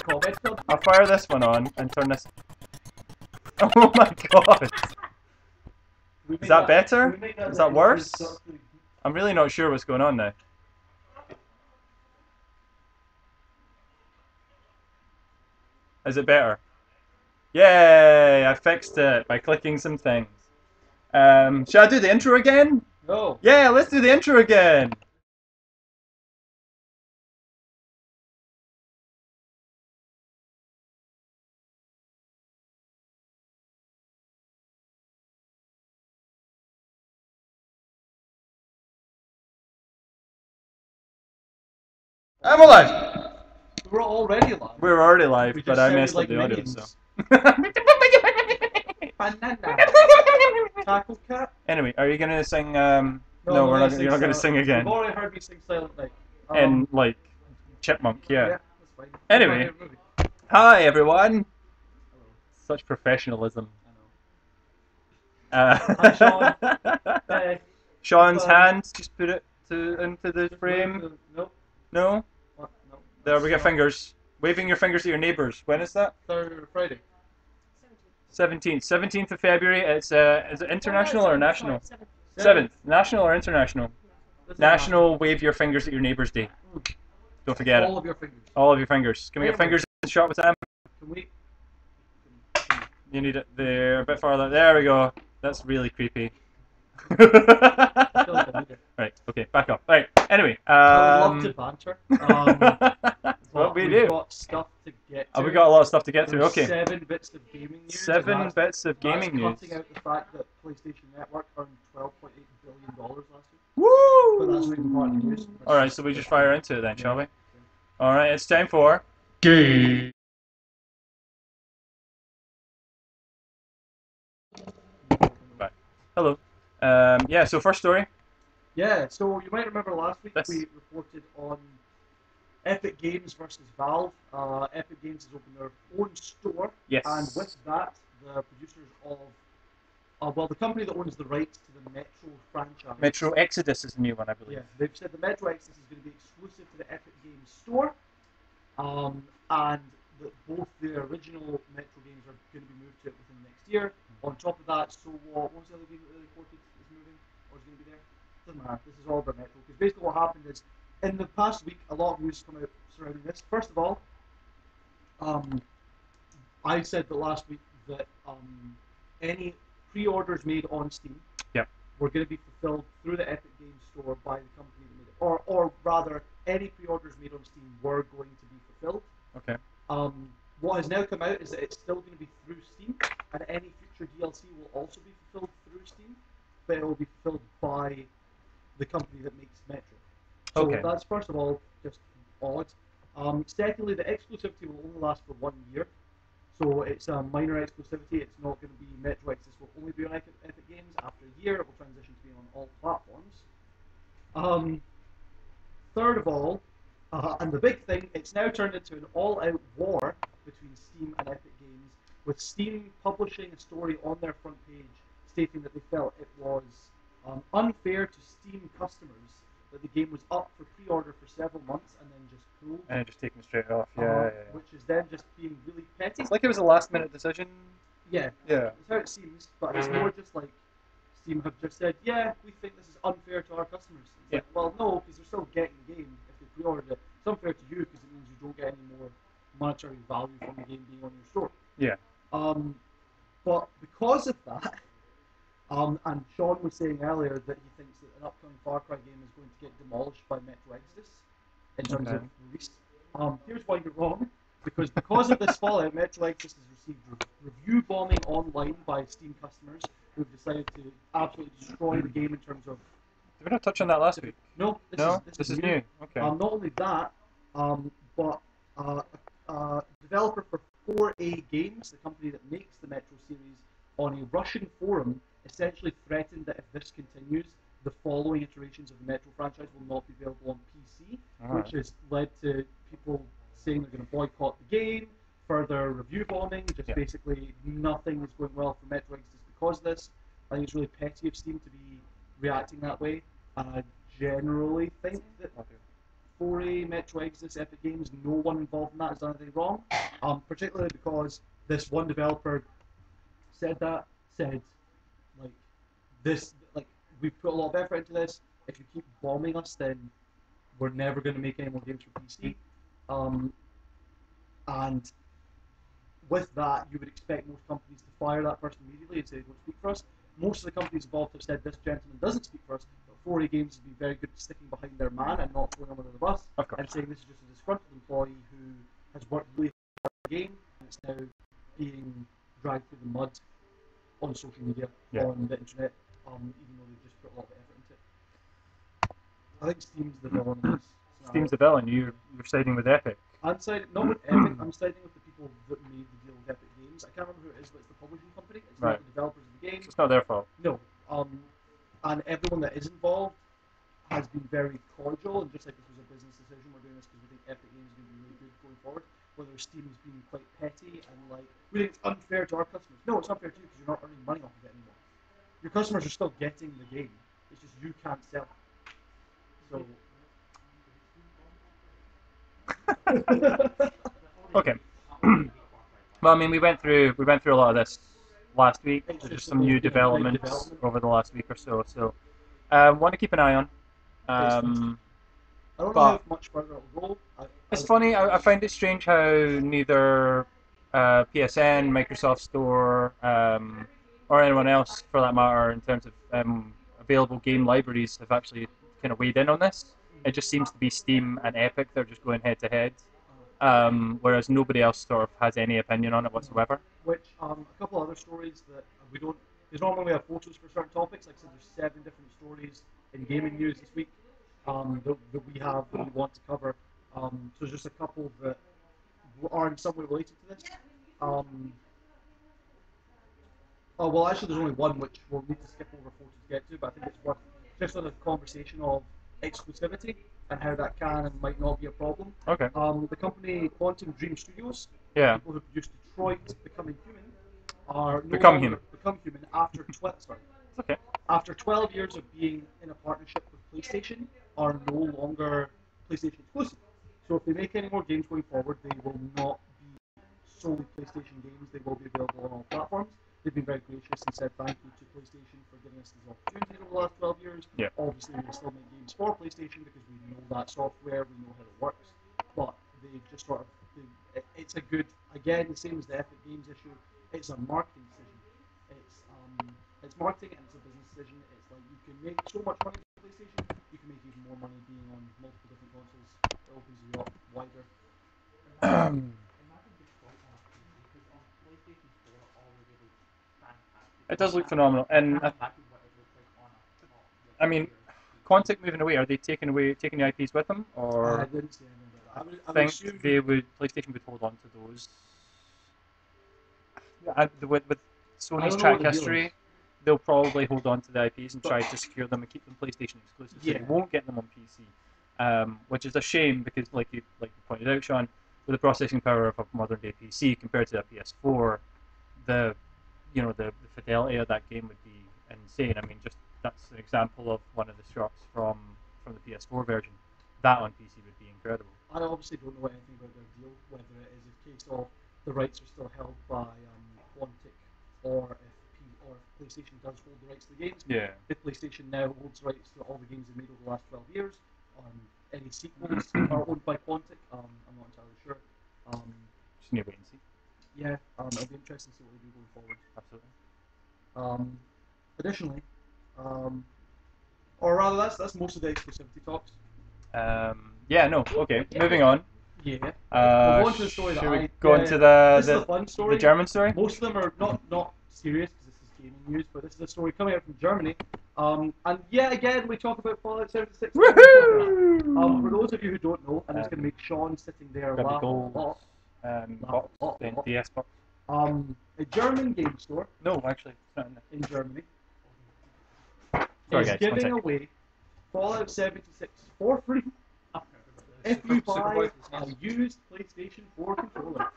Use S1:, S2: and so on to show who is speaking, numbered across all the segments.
S1: comments on.
S2: I'll fire this one on and turn this. Oh my god! Is that better? Is that worse? I'm really not sure what's going on now. Is it better? Yay! I fixed it by clicking some things. Shall I do the intro again?
S1: No.
S2: Yeah, let's do the intro again! I'm alive!
S1: We're already live.
S2: We're already live,
S1: We
S2: but
S1: just
S2: I
S1: sounded
S2: messed
S1: like
S2: up the audio,
S1: minions.
S2: so.
S1: Banana. Tackle cat.
S2: Anyway, are you gonna sing? No, we're not. You're not gonna sing again.
S1: You've already heard me sing Silent Night.
S2: And like Chipmunk, yeah.
S1: Yeah, that's fine.
S2: Anyway.
S1: That's my favorite movie.
S2: Hi everyone.
S1: Hello.
S2: Such professionalism.
S1: Hi, Sean. Hey.
S2: Sean's hand. Just put it into the frame.
S1: Nope.
S2: No.
S1: What? No.
S2: There we got fingers. Waving your fingers at your neighbours. When is that?
S1: Friday.
S2: 17th of February. It's is it international or national?
S3: 7th.
S2: 7th. National or international?
S1: This is
S2: National Wave Your Fingers at Your Neighbours Day. Don't forget
S1: all
S2: it.
S1: of your fingers.
S2: All of your fingers. Can we get fingers in the shot with them?
S1: Can we?
S2: You need it there, a bit farther. There we go. That's really creepy.
S1: I feel like I need it.
S2: Right, okay, back up. Right, anyway.
S1: I would love to banter.
S2: That's what we
S1: we've
S2: do.
S1: got stuff to get to.
S2: We got a lot of stuff to get through,
S1: There's
S2: okay.
S1: 7 bits of gaming news.
S2: 7
S1: and
S2: bits of gaming news.
S1: cutting out the fact that PlayStation Network earned $12.8 billion last week.
S2: Woo!
S1: But that's not even part of the news.
S2: Alright, so we just fire into it then, shall we? Alright, it's time for... Game! Right. Hello. Yeah, so first story.
S1: Yeah, so you might remember last week
S2: This.
S1: we reported on Epic Games versus Valve. Epic Games has opened their own store.
S2: Yes.
S1: And with that, the producers of, well, the company that owns the rights to the Metro franchise.
S2: Metro Exodus is the new one, I believe.
S1: Yeah, they've said the Metro Exodus is going to be exclusive to the Epic Games store. And that both the original Metro games are going to be moved to it within the next year. On top of that, so what was the other game that they reported is moving or is going to be there? Doesn't matter. This is all about Metro. Because basically what happened is, in the past week, a lot of news has come out surrounding this. First of all, I said that last week that any pre-orders made on Steam were going to be fulfilled through the Epic Games Store by the company that made it. Or rather, any pre-orders made on Steam were going to be fulfilled.
S2: Okay.
S1: What has now come out is that it's still going to be through Steam, and any future DLC will also be fulfilled through Steam, but it will be fulfilled by the company that makes Metro. So that's, first of all, just odd. Secondly, the exclusivity will only last for 1 year. So it's a minor exclusivity. It's not going to be Metro Exodus will only be on Epic Games. After a year, it will transition to being on all platforms. Third of all, and the big thing, it's now turned into an all-out war between Steam and Epic Games, with Steam publishing a story on their front page stating that they felt it was unfair to Steam customers that the game was up for pre-order for several months and then just pulled.
S2: And just taken straight off,
S1: Which is then just being really petty.
S2: It's like it was a last-minute decision.
S1: Yeah.
S2: Yeah.
S1: That's how it seems, but it's more just like Steam have just said, yeah, we think this is unfair to our customers. It's like, well, no, because they're still getting the game if they pre-ordered it. It's unfair to you because it means you don't get any more monetary value from the game being on your store.
S2: Yeah.
S1: But because of that, and Sean was saying earlier that he thinks that an upcoming Far Cry game is going to get demolished by Metro Exodus in terms of release. Here's why you're wrong. Because of this fallout, Metro Exodus has received review bombing online by Steam customers who've decided to absolutely destroy the game in terms of...
S2: Did we not touch on that last week?
S1: No, this is new.
S2: Okay.
S1: Not only that, but a developer for 4A Games, the company that makes the Metro series, on a Russian forum essentially threatened that if this continues, the following iterations of the Metro franchise will not be available on PC, which has led to people saying they're going to boycott the game, further review bombing, basically nothing is going well for Metro Exodus because of this. I think it's really petty of Steam to be reacting that way, and I generally think that 4A, Metro Exodus, Epic Games, no one involved in that has done anything wrong. Particularly because this one developer said, like, we've put a lot of effort into this. If you keep bombing us, then we're never going to make any more games for PC. And with that, you would expect most companies to fire that person immediately and say, don't speak for us. Most of the companies involved have said, this gentleman doesn't speak for us, but 4A Games has been very good at sticking behind their man and not throwing him under the bus, and saying this is just a disgruntled employee who has worked really hard on the game, and it's now being dragged through the mud on social media, on the internet, even though they've just put a lot of effort into it. I think Steam's the villain in this.
S2: Steam's the villain. You're siding with Epic.
S1: I'm siding not with Epic. I'm siding with the people that made the deal with Epic Games. I can't remember who it is, but it's the publishing company. It's not the developers of the game.
S2: So it's not their fault.
S1: No. And everyone that is involved has been very cordial, and just like this was a business decision, we're doing this because we think Epic Games is going to be really good going forward. Whether Steam's been quite petty and like, we think it's unfair to our customers. No, it's unfair to you because you're not earning money off of it anymore. Your customers are still getting the game. It's just you can't sell it. So.
S2: Okay. Well, I mean, we went through a lot of this last week. There's just some new developments over the last week or so. So, want to keep an eye on.
S1: I don't know how much further it'll go.
S2: It's funny. I find it strange how neither PSN, Microsoft Store, or anyone else, for that matter, in terms of available game libraries, have actually kind of weighed in on this. It just seems to be Steam and Epic. They're just going head to head, whereas nobody else sort of has any opinion on it whatsoever.
S1: Which a couple other stories that we don't. Because normally we have photos for certain topics. Like I said, there's 7 different stories in gaming news this week that we want to cover. So there's just a couple that are in some way related to this. Oh well, actually, there's only one which we'll need to skip over photos to get to, but I think it's worth just on a conversation of exclusivity and how that can and might not be a problem.
S2: Okay.
S1: The company Quantum Dream Studios, people who produced Detroit Becoming Human, are
S2: Become Human
S1: after 12. Sorry.
S2: Okay.
S1: After 12 years of being in a partnership with PlayStation, are no longer PlayStation exclusive. So if they make any more games going forward, they will not be solely PlayStation games. They will be available on all platforms. They've been very gracious and said thank you to PlayStation for giving us these opportunities over the last 12 years.
S2: Yeah.
S1: Obviously, we still make games for PlayStation because we know that software, we know how it works. But they've just sort of, it's a good, again, the same as the Epic Games issue, it's a marketing decision. It's marketing and it's a business decision. It's like you can make so much money with PlayStation, you can make even more money being on multiple different consoles. It opens you up wider.
S2: It does look phenomenal, and I mean, Quantic moving away. Are they taking the IPs with them, or
S1: I didn't see anything about that.
S2: I think PlayStation would hold on to those. With Sony's track history, they'll probably hold on to the IPs and try to secure them and keep them PlayStation exclusive. So they won't get them on PC, which is a shame because, like you pointed out, Sean, with the processing power of a modern day PC compared to a PS4, the fidelity of that game would be insane. I mean, just that's an example of one of the shots from the PS4 version. That on PC would be incredible.
S1: I obviously don't know anything about their deal, whether it is a case of the rights are still held by Quantic, or if PlayStation does hold the rights to the games.
S2: Yeah.
S1: If PlayStation now holds rights to all the games they've made over the last 12 years, any sequels are owned by Quantic. I'm not entirely sure.
S2: Just need to wait and see.
S1: Yeah, it'll be interesting to see what they do going forward.
S2: Absolutely.
S1: Additionally, or rather, that's most of the exclusivity talks.
S2: Yeah, no, okay. Moving on.
S1: Yeah.
S2: We'll
S1: go on to the story
S2: should we go on to the
S1: fun story.
S2: The German story?
S1: Most of them are not serious because this is gaming news, but this is a story coming out from Germany. And yet again, we talk about Fallout 76. For those of you who don't know, I'm just going to make Sean sitting there laugh a lot.
S2: Box, DS box.
S1: A German game store.
S2: No, actually, it's not
S1: in Germany.
S2: Sorry,
S1: is
S2: guys,
S1: giving away Fallout 76 for free if you buy a used PlayStation 4 controller.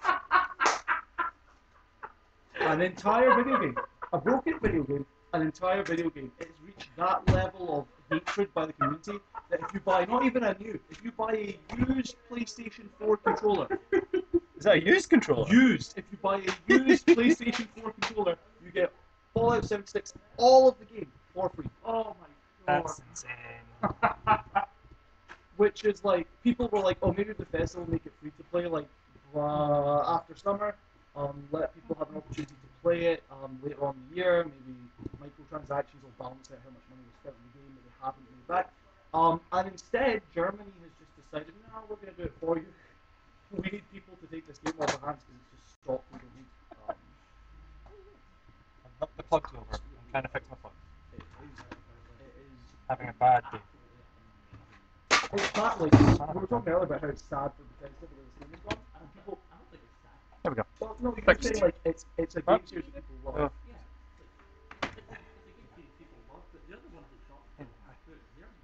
S1: An entire video game. A broken video game. An entire video game. It's reached that level of hatred by the community that if you buy, not even a new, if you buy a used PlayStation 4 controller,
S2: Is that a used controller?
S1: used, if you buy a used PlayStation 4 controller, you get Fallout 76, all of the game, for free.
S3: Oh my god.
S2: That's insane.
S1: Which is like, people were like, oh, maybe Bethesda will make it free to play, like, after summer. Let people have an opportunity to play it later on in the year. Maybe microtransactions will balance out how much money was spent on the game that they haven't made back. And instead, Germany has just decided, no, we're going to do it for you. We need people to take this game off our hands because it's just stock we don't need.
S2: The plug's over. I'm trying to fix my plug.
S1: It is
S2: Having a bad day.
S1: it's not like, we were talking earlier about how it's sad for Bethesda that this game is gone, and people,
S3: I don't think it's sad.
S2: There we go.
S1: well, no, you're
S2: Fixed.
S1: saying like it's a game series that people love.
S2: Oh.
S3: Yeah. It's a game people love, but the other ones that shot they're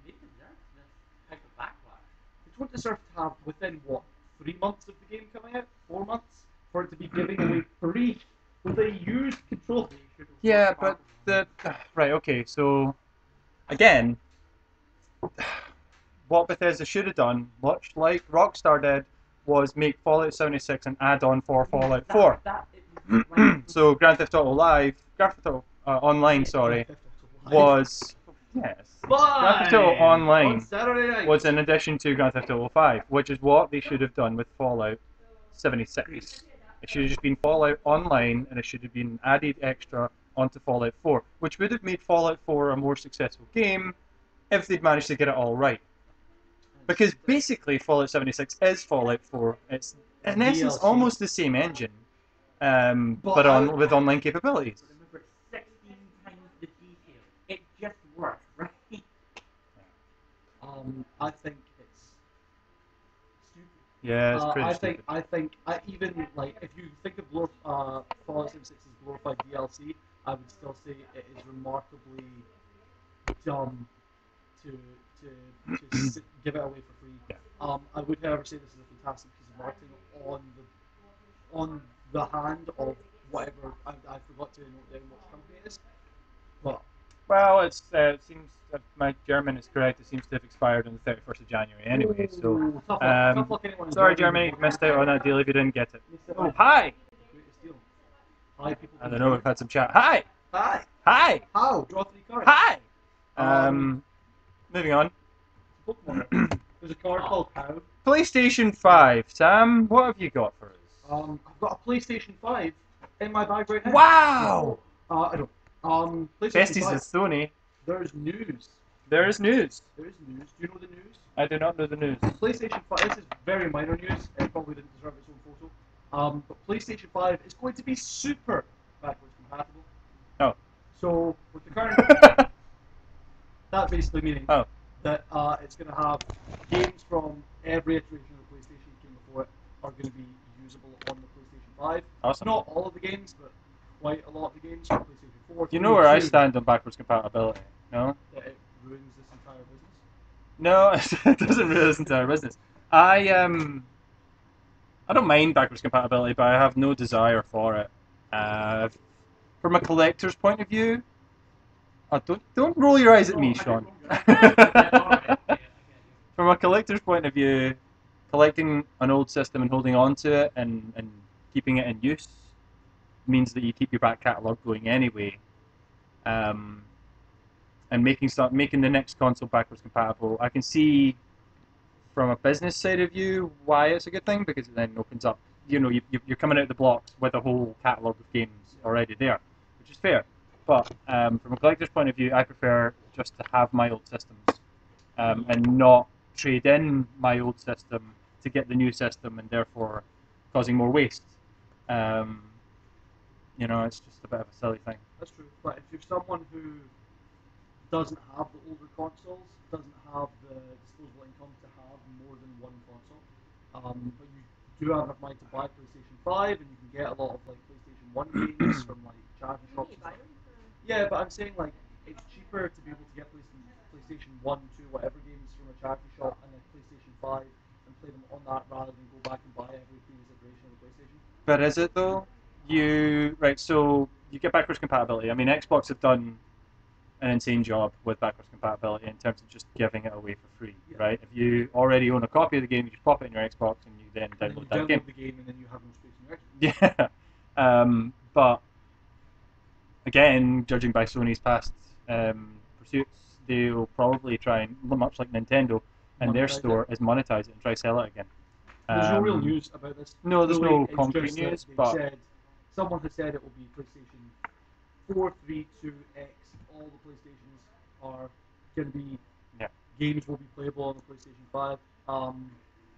S3: making their this type of backlash.
S1: They don't deserve to have within what 3 months of the game coming out, 4 months, for it to be giving away free with a used controller.
S2: Yeah, but the right. Okay, so again, what Bethesda should have done, much like Rockstar did, was make Fallout 76 an add-on for Fallout 4. So Grand Theft Auto Grand Theft Auto Online, sorry, was yes. Grand Theft Auto
S1: on
S2: Online
S1: Saturday night.
S2: was in addition to Grand Theft Auto 5, which is what they should have done with Fallout 76. It should have just been Fallout Online, and it should have been added extra onto Fallout 4, which would have made Fallout 4 a more successful game if they'd managed to get it all right. Because basically Fallout 76 is Fallout 4. It's in essence
S1: DLC.
S2: almost the same engine, but with online capabilities.
S3: Remember, it's 16 times the detail. It just works, right?
S1: I think it's stupid.
S2: Yeah, it's pretty stupid.
S1: I think even like if you think of Fallout 76 as glorified DLC, I would still say it is remarkably dumb to give it away for free.
S2: Yeah.
S1: I would however say this is a fantastic piece of marketing on the hand of whatever I forgot to note down what company it is. But
S2: Well, it seems that my German is correct. It seems to have expired on the 31st of January anyway. So,
S1: ooh, tough luck anyone in
S2: sorry, Germany, you missed out on that deal if you didn't get it.
S1: Missed out
S2: Oh,
S1: on
S2: hi!
S1: greatest deal. Hi, people.
S2: I don't know. We've had some chat. Hi,
S1: Hi.
S2: hi,
S1: How? Draw 3 cards.
S2: hi.
S1: Um,
S2: Moving on.
S1: Pokemon. There's a card called How.
S2: PlayStation 5. Sam, what have you got for us?
S1: I've got a PlayStation 5 in my bag right now.
S2: Wow!
S1: I don't. PlayStation
S2: Besties
S1: 5.
S2: is Sony.
S1: There's news.
S2: There is news.
S1: There is news. Do you know the news?
S2: I do not know the news.
S1: PlayStation 5. This is very minor news. It probably didn't deserve its own photo. But PlayStation 5 is going to be super backwards compatible.
S2: Oh.
S1: So with the current, that basically meaning
S2: Oh.
S1: that it's going to have games from every iteration of the PlayStation that came before it are going to be usable on the PlayStation 5.
S2: Awesome.
S1: Not all of the games, but quite a lot of the games from PlayStation 4.
S2: Do you know where I stand on backwards compatibility? No?
S1: That it ruins this entire business.
S2: No, it doesn't really listen to our business. I don't mind backwards compatibility, but I have no desire for it. From a collector's point of view, don't roll your eyes at me, Sean. From a collector's point of view, collecting an old system and holding on to it and keeping it in use means that you keep your back catalogue going anyway. And making the next console backwards compatible, I can see from a business side of view why it's a good thing, because it then opens up, you're coming out of the blocks with a whole catalogue of games already there, which is fair. But from a collector's point of view, I prefer just to have my old systems and not trade in my old system to get the new system and therefore causing more waste. It's just a bit of a silly thing.
S1: That's true. But if you're someone who doesn't have the older consoles, doesn't have the disposable income to have more than one console, but you do have enough money to buy PlayStation 5, and you can get a lot of like PlayStation 1 games from like charity shops and stuff. Yeah, but I'm saying like it's cheaper to be able to get PlayStation 1, 2, whatever games from a charity shop and then PlayStation 5 and play them on that rather than go back and buy every previous iteration of the PlayStation.
S2: But is it though? So you get backwards compatibility. I mean, Xbox have done an insane job with backwards compatibility in terms of just giving it away for free, right? If you already own a copy of the game, you just pop it in your Xbox and you then download that game.
S1: The game and then you have no space in your Xbox.
S2: Yeah. But again, judging by Sony's past pursuits, they'll probably try and, much like Nintendo, in their store, is monetize it and try sell it again.
S1: There's no real news about this.
S2: No, there's
S1: really,
S2: no concrete news, but
S1: someone has said it will be PlayStation 4, 3, 2, X. All the PlayStations are going to be games will be playable on the PlayStation 5.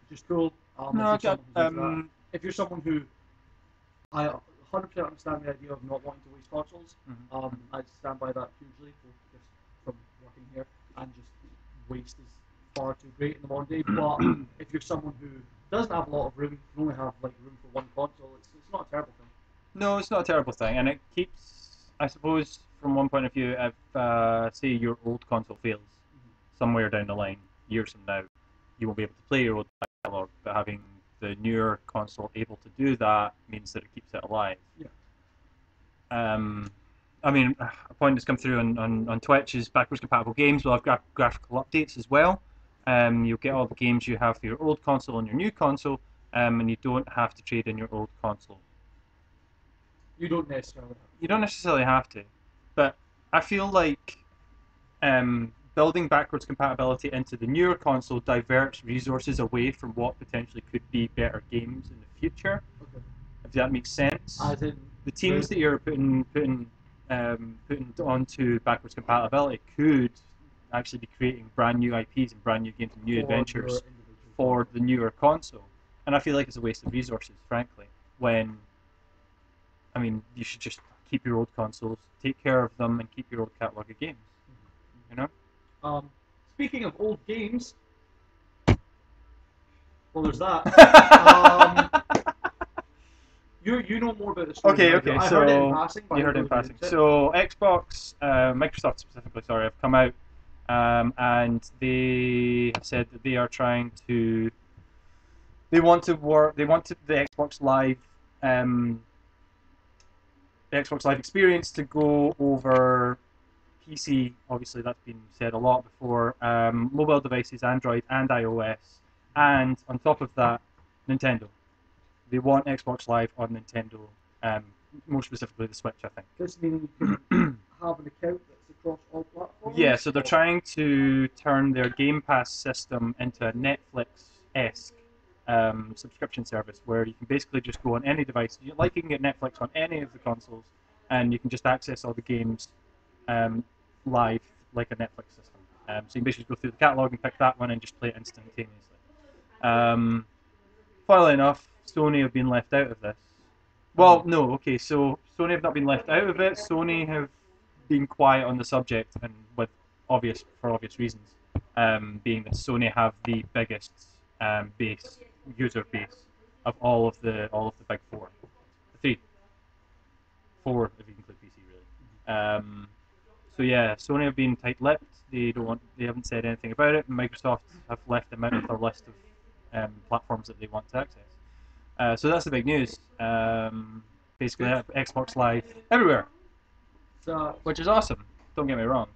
S1: Which is cool. If you're someone who I 100% understand the idea of not wanting to waste consoles. I stand by that hugely, just from working here, and just waste is far too great in the modern day. But if you're someone who doesn't have a lot of room, you can only have like room for one console, it's not a terrible thing.
S2: No, it's not a terrible thing, and it keeps, I suppose, from one point of view, if say your old console fails somewhere down the line, years from now, you won't be able to play your old catalog, but having the newer console able to do that means that it keeps it alive.
S1: Yeah.
S2: I mean, a point that's come through on Twitch is backwards compatible games will have graphical updates as well. You'll get all the games you have for your old console and your new console, and you don't have to trade in your old console.
S1: You don't necessarily have to.
S2: You don't necessarily have to, but I feel like building backwards compatibility into the newer console diverts resources away from what potentially could be better games in the future.
S1: Okay.
S2: If that makes sense.
S1: As in,
S2: the teams that you're putting onto backwards compatibility could actually be creating brand new IPs and brand new games and new adventures for the newer console. And I feel like it's a waste of resources, frankly, when, I mean, you should just keep your old consoles, take care of them, and keep your old catalogue of games. You know?
S1: Speaking of old games, well, there's that. You know more about the story.
S2: Okay.
S1: I
S2: So
S1: heard it in passing.
S2: You heard it in passing. So Xbox, Microsoft specifically, sorry, have come out and they have said that they are trying to. They want the Xbox Live, the Xbox Live experience to go over PC. Obviously, that's been said a lot before. Mobile devices, Android and iOS, and on top of that, Nintendo. They want Xbox Live on Nintendo, more specifically the Switch, I think.
S1: Does this mean you can have an account that's across all platforms?
S2: Yeah, so they're trying to turn their Game Pass system into a Netflix-esque subscription service where you can basically just go on any device. You can get Netflix on any of the consoles, and you can just access all the games live like a Netflix system. So you can basically go through the catalogue and pick that one and just play it instantaneously. Funnily enough, Sony have been left out of this. Well, no, okay, so Sony have not been left out of it. Sony have been quiet on the subject, and for obvious reasons, being that Sony have the biggest user base of all of the big four, four if you include PC really. So yeah, Sony have been tight-lipped. They haven't said anything about it. And Microsoft have left them out of their list of platforms that they want to access. So that's the big news. Basically, Xbox Live everywhere, which is awesome. Don't get me wrong.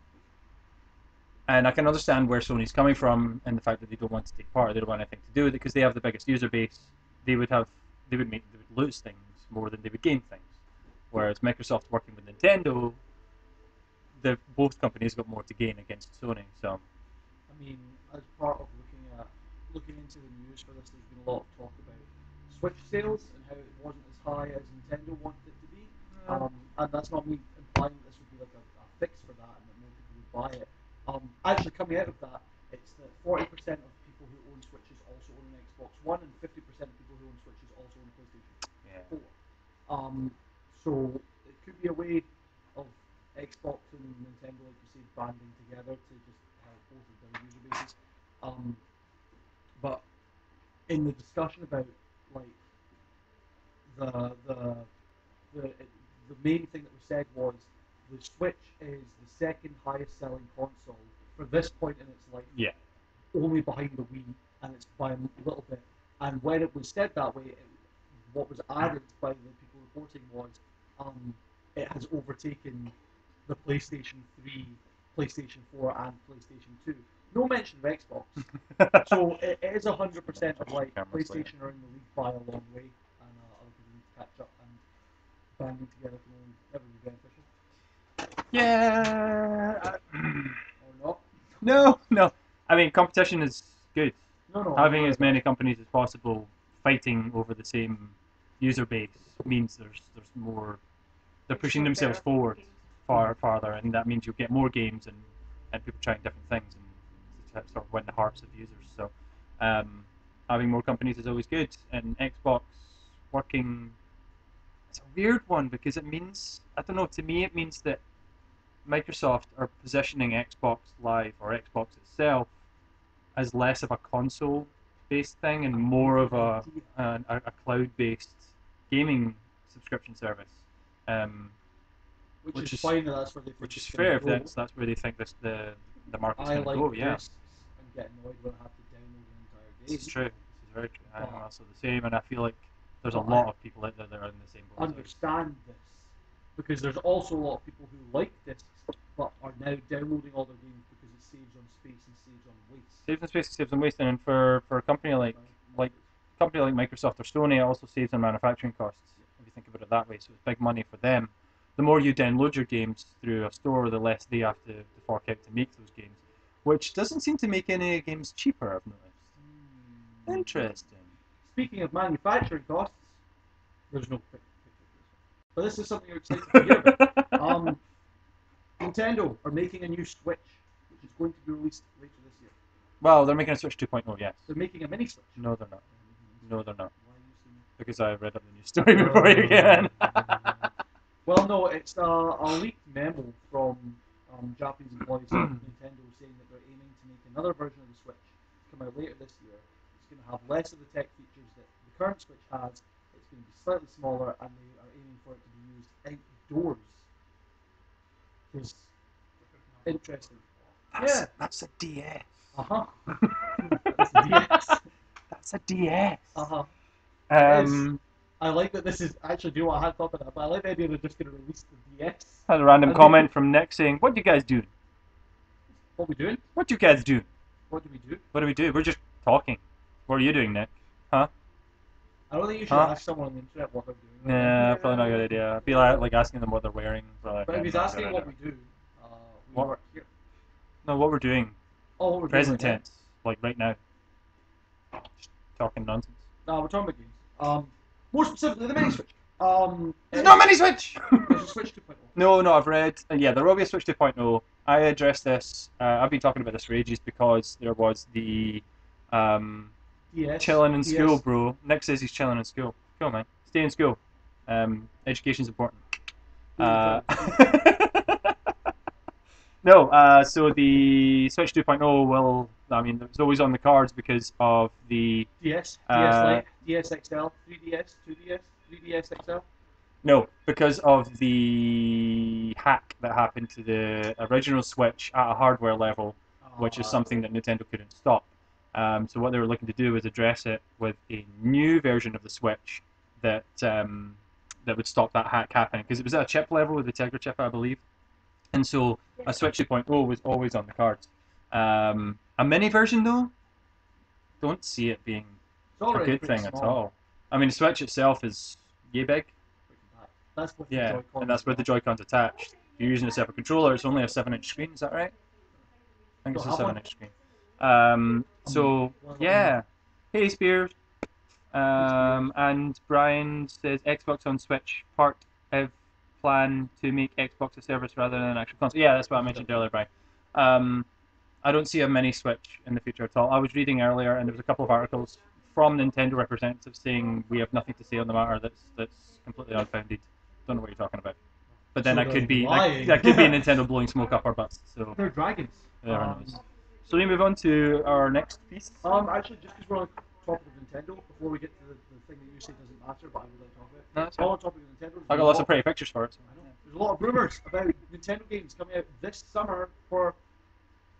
S2: And I can understand where Sony's coming from and the fact that they don't want to take part. They don't want anything to do with it because they have the biggest user base. They would lose things more than they would gain things. Whereas Microsoft working with Nintendo, both companies got more to gain against Sony. So,
S1: I mean, as part of looking into the news for this, there's been a lot of talk about Switch sales and how it wasn't as high as Nintendo wanted it to be. And that's not me implying that this would be like a fix for that and that more people would buy it. Actually, coming out of that, it's that 40% of people who own Switches also own an Xbox One, and 50% of people who own Switches also own a PlayStation 4. So it could be a way of Xbox and Nintendo, like you say, banding together to just help both of their user bases. But in the discussion about like the main thing that was said was the Switch is the second highest selling console for this point in its life.
S2: Yeah.
S1: Only behind the Wii, and it's by a little bit. And when it was said that way, what was added by the people reporting was it has overtaken the PlayStation 3 PlayStation 4 and PlayStation 2. No mention of Xbox. So it is 100% of like PlayStation are in the lead by a long way, and other people need to catch up, and banding together can only ever be beneficial.
S2: Yeah.
S1: Or not.
S2: No. I mean, competition is good.
S1: No.
S2: Having as many companies as possible fighting over the same user base means there's more. They're pushing themselves forward farther, and that means you'll get more games and people trying different things and sort of win the hearts of users. So having more companies is always good. And Xbox working, it's a weird one because it means, I don't know, to me it means that Microsoft are positioning Xbox Live or Xbox itself as less of a console-based thing and more of a cloud-based gaming subscription service.
S1: Which is fine. That's where they think
S2: which is
S1: it's
S2: fair if
S1: gonna go.
S2: that's where they think the market's
S1: I
S2: going to
S1: like
S2: go. Yeah,
S1: discs and get annoyed when I have to download an entire game.
S2: this is true. This is very true. I'm
S1: But-
S2: also the same, and I feel like there's a
S1: but
S2: lot
S1: I
S2: of people out there that are in the same boat.
S1: Understand this, because there's also a lot of people who like discs but are now downloading all their games because it saves on space and saves on waste.
S2: Saves on space, saves on waste, and for a company like Microsoft or Sony, it also saves on manufacturing costs. If you think about it that way, so it's big money for them. The more you download your games through a store, the less they have to fork out to make those games, which doesn't seem to make any games cheaper, I've noticed. Interesting.
S1: Speaking of manufacturing costs, there's no picture for this one. But this is something you're excited to hear about. Nintendo are making a new Switch, which is going to be released later this year.
S2: Well, they're making a Switch 2.0, yes.
S1: They're making a mini Switch.
S2: No, they're not. No, they're not.
S1: Why are you saying
S2: Because I read up the news story before you can.
S1: Well, no, it's a leaked memo from Japanese employees of Nintendo saying that they're aiming to make another version of the Switch to come out later this year. It's going to have less of the tech features that the current Switch has. It's going to be slightly smaller, and they are aiming for it to be used outdoors. It's interesting.
S2: That's a DS.
S1: Uh-huh. That's a DS.
S2: That's a DS.
S1: Uh-huh.
S2: Um,
S1: I like that this is actually, do you know what, I had thought of that, but I like the idea they're just going to release the DS.
S2: had a random comment from Nick saying, "What do you guys do?
S1: What are we doing?
S2: What do you guys do?
S1: What do we do?
S2: What do we do? We're just talking. What are you doing, Nick? Huh?
S1: I don't think you should ask someone on the internet what they're doing.
S2: Nah, probably not a good idea. It'd be like asking them what they're wearing.
S1: But if he's asking what we do, we work here.
S2: No, what we're doing.
S1: Oh, what we're
S2: Present
S1: doing
S2: tense, like right now. Just talking nonsense.
S1: No, we're talking about games. More specifically, the mini Switch.
S2: There's no mini Switch!
S1: There's a Switch 2.0.
S2: No, I've read. Yeah, there will be a Switch 2.0. I addressed this. I've been talking about this for ages because there was the chilling in school, bro. Nick says he's chilling in school. Cool, man. Stay in school. Education's important. No, so the Switch 2.0 will. I mean, it's always on the cards because of the
S1: DS Lite, DS XL, 3DS, 2DS, 3DS XL.
S2: No, because of the hack that happened to the original Switch at a hardware level, which is something that Nintendo couldn't stop. So what they were looking to do was address it with a new version of the Switch that would stop that hack happening, because it was at a chip level with the Tegra chip, I believe. And so a Switch 2.0 was always on the cards. A mini version, though, don't see it being a good thing at all. I mean, the Switch itself is yay big.
S1: That's with
S2: Yeah,
S1: the Joy-Cons.
S2: and that's where the Joy-Cons attached. If you're using a separate controller, it's only a 7-inch screen, is that right? I think it's a 7-inch screen. So, yeah. Hey, Spears. And Brian says Xbox on Switch part of plan to make Xbox a service rather than an actual console. Yeah, that's what I mentioned earlier, Brian. I don't see a mini Switch in the future at all. I was reading earlier, and there was a couple of articles from Nintendo representatives saying we have nothing to say on the matter. That's completely unfounded. Don't know what you're talking about. But then that could be Nintendo blowing smoke up our butts. So
S1: they're dragons.
S2: So we move on to our next piece.
S1: Actually, just because we're on the topic of Nintendo, before we get to the thing that you say doesn't matter, but I would like to talk about it. On the topic of Nintendo,
S2: I got lots of pretty pictures for it. So.
S1: I know. There's a lot of rumors about Nintendo games coming out this summer for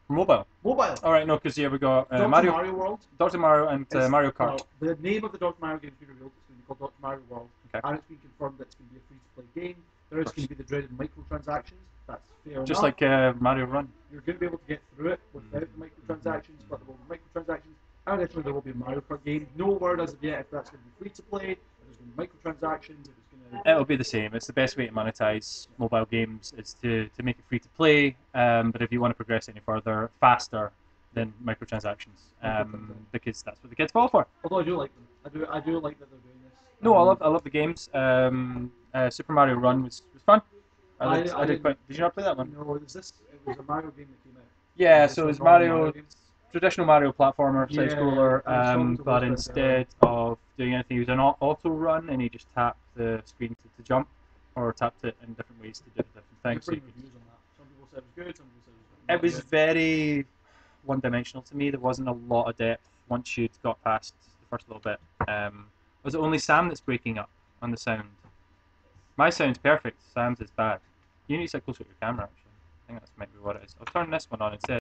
S2: mobile.
S1: All
S2: right, no, because here we got
S1: Mario World,
S2: Dr. Mario, and Mario Kart.
S1: Well, the name of the Dr. Mario game has been revealed. It's going to be called Dr. Mario World, and it's been confirmed that it's going to be a free-to-play game. There is going to be the dreaded microtransactions. That's fair
S2: Just
S1: enough.
S2: like Mario Run.
S1: you're going to be able to get through it without the microtransactions, but there will be microtransactions. And additionally, there will be a Mario Kart game. No word as of yet if that's going to be free to play, if there's going to be microtransactions, if it's going to...
S2: It'll be the same. It's the best way to monetize mobile games is to make it free to play. But if you want to progress any further, faster than microtransactions, because that's what the kids fall for.
S1: Although I do like them. I do like that they're doing this.
S2: No, I love the games. Super Mario Run was fun. I did quite. Did you not play that one?
S1: No, it was a Mario game that came out.
S2: Yeah, so it was Mario,
S1: game.
S2: traditional Mario platformer, side scroller,
S1: I
S2: but instead of doing anything, he was an auto run, and he just tapped the screen to jump, or tapped it in different ways to do different things. So
S1: Reviews on that. Some people said it was good, some people said it was
S2: it was very one-dimensional to me. There wasn't a lot of depth once you'd got past the first little bit. Was it only Sam that's breaking up on the sound? My sound's perfect. Sam's is bad. You need to sit closer to your camera, actually. I think that's might be what it is. I'll turn this one on instead.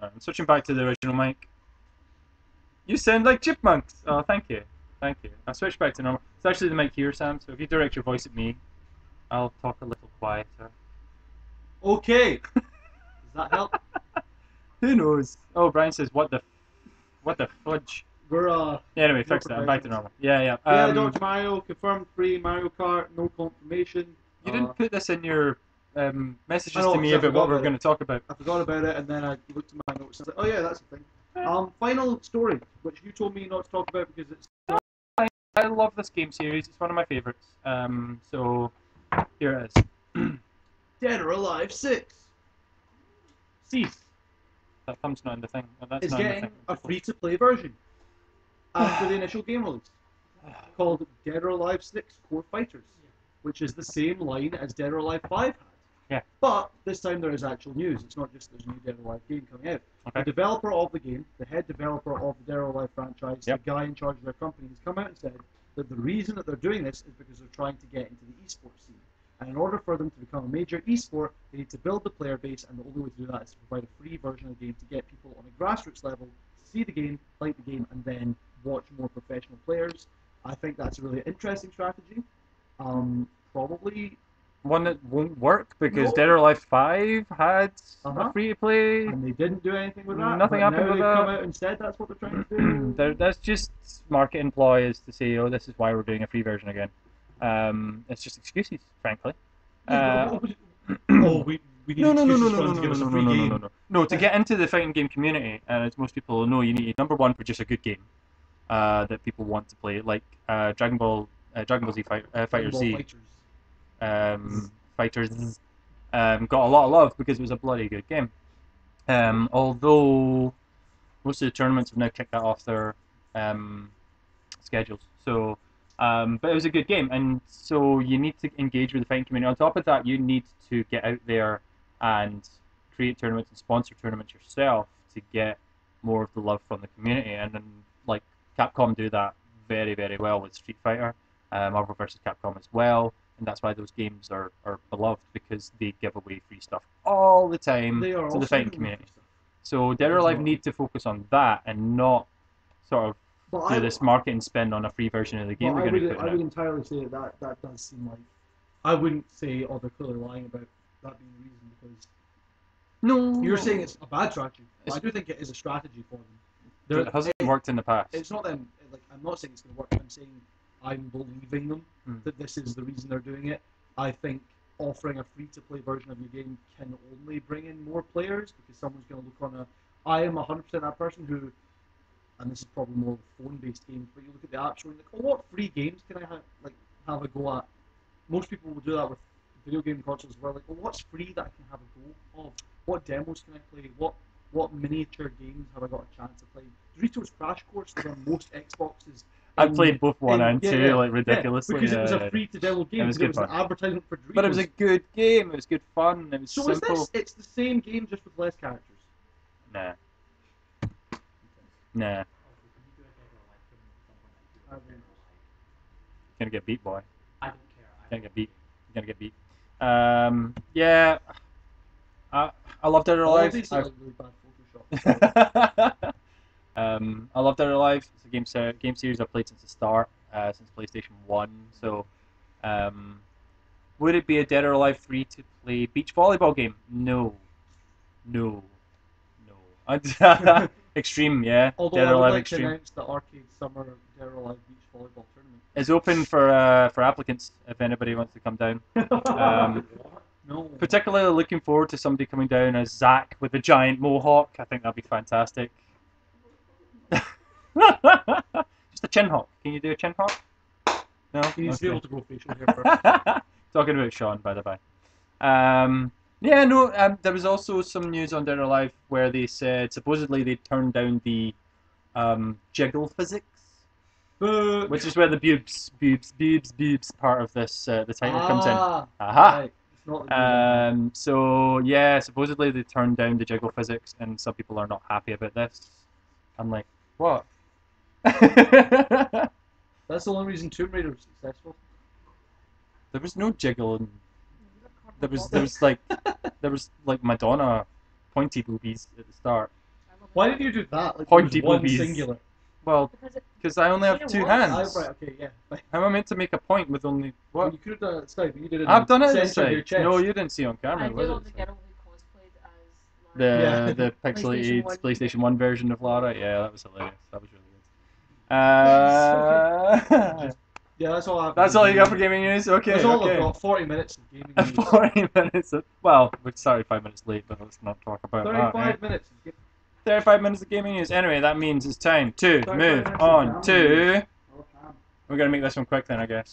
S2: I'm switching back to the original mic. You sound like chipmunks! Oh, thank you. Thank you. I'll switch back to normal. It's actually the mic here, Sam, so if you direct your voice at me, I'll talk a little quieter.
S1: Okay! Does that help?
S2: Who knows? Oh, Brian says, what the fudge?
S1: We're,
S2: Yeah, anyway, fix that. I'm back to normal. Yeah.
S1: Yeah, Dr. Mario, confirmed free Mario Kart, no confirmation.
S2: You didn't put this in your messages
S1: know,
S2: to me
S1: 'cause I
S2: about what
S1: forgot
S2: we were
S1: about
S2: going to talk about.
S1: I forgot about it, and then I looked at my notes and I was like, oh yeah, that's the thing. Final story, which you told me not to talk about because it's...
S2: I love this game series. It's one of my favourites. So, here it is.
S1: Dead or Alive 6. Cease.
S2: That thumb's not in the thing. Oh, that's
S1: It's
S2: not in the
S1: getting
S2: thing.
S1: a free-to-play version after the initial game release, called Dead or Alive 6 Core Fighters, which is the same line as Dead or Alive 5 had.
S2: Yeah.
S1: But this time there is actual news. It's not just there's a new Dead or Alive game coming out.
S2: Okay.
S1: The developer of the game, the head developer of the Dead or Alive franchise,
S2: Yep.
S1: the guy in charge of their company, has come out and said that the reason that they're doing this is because they're trying to get into the esports scene. And in order for them to become a major esport, they need to build the player base, and the only way to do that is to provide a free version of the game to get people on a grassroots level to see the game, like the game, and then watch more professional players. I think that's a really interesting strategy. Probably
S2: One that won't work because
S1: No.
S2: Dead or Alive 5 had
S1: Uh-huh.
S2: a free-to-play.
S1: and they didn't do anything with that.
S2: Nothing
S1: but
S2: happened
S1: now
S2: with
S1: they've
S2: that.
S1: come out and said that's what they're trying to do.
S2: That's just marketing ploys to say, oh, this is why we're doing a free version again. It's just excuses, frankly.
S1: We need excuses for them to give us a free game.
S2: No, to get into the fighting game community, and as most people know, you need number one, produce a good game that people want to play, like Dragon Ball Z Fighter Z. Fighters got a lot of love because it was a bloody good game. Although most of the tournaments have now kicked that off their schedules. So, but it was a good game, and so you need to engage with the fighting community. On top of that, you need to get out there and create tournaments and sponsor tournaments yourself to get more of the love from the community. And then, like Capcom do that very, very well with Street Fighter, Marvel vs. Capcom as well. And that's why those games are beloved, because they give away free stuff all the time to the fighting community. So Dead or Alive need to focus on that and not sort of do this marketing spend on a free version of the game they're going to put
S1: I
S2: out.
S1: would entirely say that does seem like... I wouldn't say, oh, they're clearly lying about that being the reason, because...
S2: No.
S1: You're saying it's a bad strategy. But I do think it is a strategy for them.
S2: It hasn't worked in the past.
S1: It's not them... Like, I'm not saying it's going to work. I'm saying I'm believing them that this is the reason they're doing it. I think offering a free-to-play version of your game can only bring in more players, because someone's going to look on a... I am 100% that person who... And this is probably more phone-based games, but you look at the app store and you're like, oh, what free games can I have have a go at. Most people will do that with video game consoles where like, well, what's free that I can have a go of? What demos can I play? What miniature games have I got a chance of playing? Doritos Crash Course was on most Xboxes.
S2: I played both 1 and 2 like ridiculously.
S1: Because it was a free to download game.
S2: It was
S1: It
S2: good
S1: was
S2: fun.
S1: an advertisement for Doritos.
S2: But it was a good game. It was good fun. It was
S1: so
S2: simple.
S1: is this? It's the same game just with less characters.
S2: Nah. Nah. You're gonna get beat, boy.
S3: I don't care.
S2: You're gonna get beat. You're gonna get beat. Yeah. I loved Dead or
S1: All
S2: Alive.
S1: these are like really bad Photoshop.
S2: I love Dead or Alive. It's a game series I've played since the start, since PlayStation 1. So, would it be a Dead or Alive free-to-play beach volleyball game? No. No. No. Extreme, yeah.
S1: Although
S2: Dead
S1: I
S2: or
S1: would
S2: Alive
S1: like
S2: Extreme.
S1: to announce the R-CADE Summer Dead or Alive Beach Volleyball Tournament.
S2: It's open for applicants if anybody wants to come down.
S1: No.
S2: Particularly looking forward to somebody coming down as Zach with a giant mohawk. I think that'd be fantastic. Just a chin hawk. Can you do a chin hawk? No?
S1: He needs to be
S2: Okay.
S1: able to grow facial hair first.
S2: Talking about Sean, by the by. There was also some news on Dead or Alive where they said supposedly they turned down the jiggle physics, which is where the BEWBS part of this the title comes in. Aha!
S1: Right. It's not the
S2: So yeah, supposedly they turned down the jiggle physics, and some people are not happy about this. I'm like, what?
S1: That's the only reason Tomb Raider was successful.
S2: There was no jiggle, and there was like Madonna pointy boobies at the start.
S1: Why did you do that? Like,
S2: Pointy
S1: there was one
S2: boobies.
S1: singular.
S2: Well, because I only have
S3: Yeah,
S2: two
S3: what?
S2: hands.
S1: Right, okay, yeah.
S2: How am I meant to make a point with only
S1: Well,
S2: what?
S1: you could have done it side, but you did it.
S2: I've done it
S1: in the
S2: this
S1: center of your
S2: side.
S1: chest.
S2: No, you didn't see on
S4: I
S2: camera,
S4: do
S2: was
S4: love the
S2: it?
S4: girl who cosplayed as Lara.
S1: Yeah.
S2: The pixelated
S4: PlayStation 1.
S2: PlayStation 1 version of Lara. Yeah, that was hilarious. That was really good.
S1: Yeah, that's all I have.
S2: That's all you got for gaming news? Okay,
S1: That's all I've
S2: okay.
S1: got. 40 minutes of gaming news.
S2: 40 minutes of, well, we started 5 minutes late, but let's not talk about
S1: 35
S2: that. Eh?
S1: minutes. Of
S2: 35 minutes of gaming news. Anyway, that means it's time to
S1: 35
S2: move
S1: minutes of
S2: on
S1: gaming
S2: to...
S1: news.
S2: We're going to make this one quick then, I guess.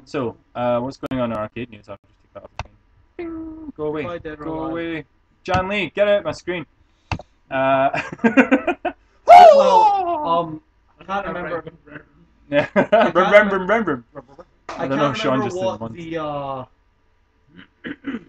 S2: So, what's going on in arcade news? I'll just take that off the screen. Bing, go away.
S1: Bye, Dead or
S2: Go
S1: Alive.
S2: away. John Lee, get out of my screen.
S1: Well, I can't remember.
S2: Yeah.
S1: remember-
S2: I don't know if Sean just
S1: what
S2: did one.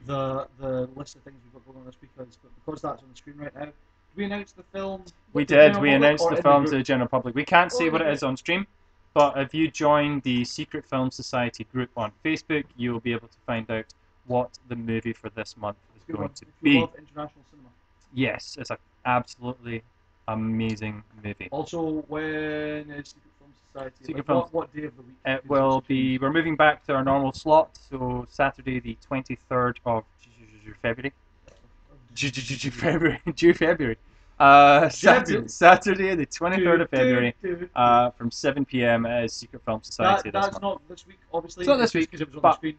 S1: the list of things we've got going on this week is, but because that's on the screen right now, did we announce the film?
S2: We
S1: to the
S2: did.
S1: general
S2: We
S1: public
S2: announced
S1: or
S2: the
S1: in
S2: film
S1: group?
S2: to the general public. We can't say what it is on stream, but if you join the Secret Film Society group on Facebook, you will be able to find out what the movie for this month is
S1: Good
S2: going
S1: one.
S2: to
S1: If you
S2: be.
S1: love international cinema.
S2: Yes, it's an absolutely amazing movie.
S1: Also, when is Secret Film Society?
S2: Secret
S1: Like,
S2: Film-
S1: what day of the week?
S2: It
S1: is
S2: will
S1: this
S2: be. We're moving back to our normal slot, so Saturday the 23rd of February. February. Saturday the 23rd of February. From 7 p.m. is Secret Film Society this
S1: That's
S2: month.
S1: not this week, obviously.
S2: It's not this week,
S1: because it was on
S2: but,
S1: the screen.